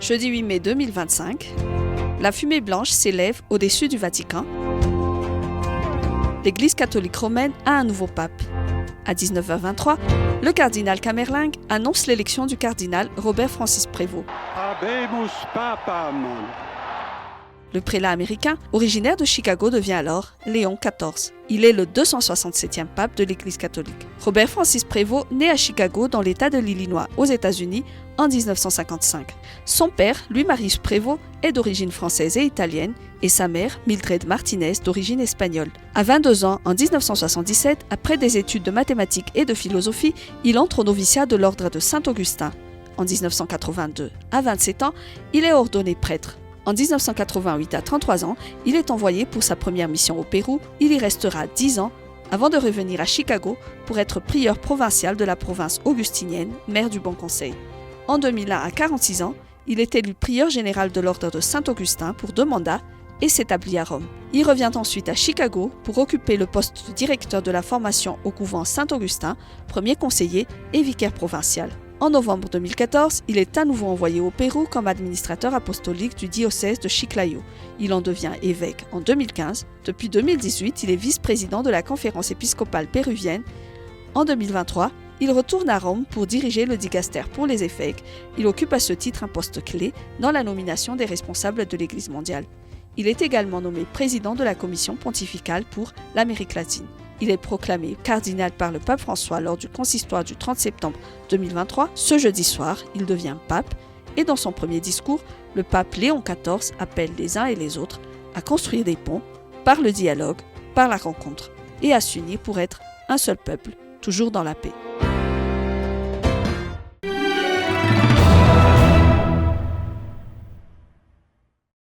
Jeudi 8 mai 2025, la fumée blanche s'élève au-dessus du Vatican. L'Église catholique romaine a un nouveau pape. À 19h23, le cardinal Camerlingue annonce l'élection du cardinal Robert Francis Prévost. Habemus Papam. Le prélat américain, originaire de Chicago, devient alors Léon XIV. Il est le 267e pape de l'Église catholique. Robert Francis Prévost naît à Chicago dans l'État de l'Illinois, aux États-Unis, en 1955. Son père, Louis-Marie Prévost, est d'origine française et italienne, et sa mère, Mildred Martinez, d'origine espagnole. À 22 ans, en 1977, après des études de mathématiques et de philosophie, il entre au noviciat de l'ordre de Saint-Augustin. En 1982, à 27 ans, il est ordonné prêtre. En 1988, à 33 ans, il est envoyé pour sa première mission au Pérou. Il y restera 10 ans avant de revenir à Chicago pour être prieur provincial de la province augustinienne, maire du Bon Conseil. En 2001, à 46 ans, il est élu prieur général de l'ordre de Saint-Augustin pour 2 mandats et s'établit à Rome. Il revient ensuite à Chicago pour occuper le poste de directeur de la formation au couvent Saint-Augustin, premier conseiller et vicaire provincial. En novembre 2014, il est à nouveau envoyé au Pérou comme administrateur apostolique du diocèse de Chiclayo. Il en devient évêque en 2015. Depuis 2018, il est vice-président de la conférence épiscopale péruvienne. En 2023, il retourne à Rome pour diriger le dicastère pour les évêques. Il occupe à ce titre un poste clé dans la nomination des responsables de l'Église mondiale. Il est également nommé président de la commission pontificale pour l'Amérique latine. Il est proclamé cardinal par le pape François lors du consistoire du 30 septembre 2023. Ce jeudi soir, il devient pape et dans son premier discours, le pape Léon XIV appelle les uns et les autres à construire des ponts par le dialogue, par la rencontre et à s'unir pour être un seul peuple, toujours dans la paix.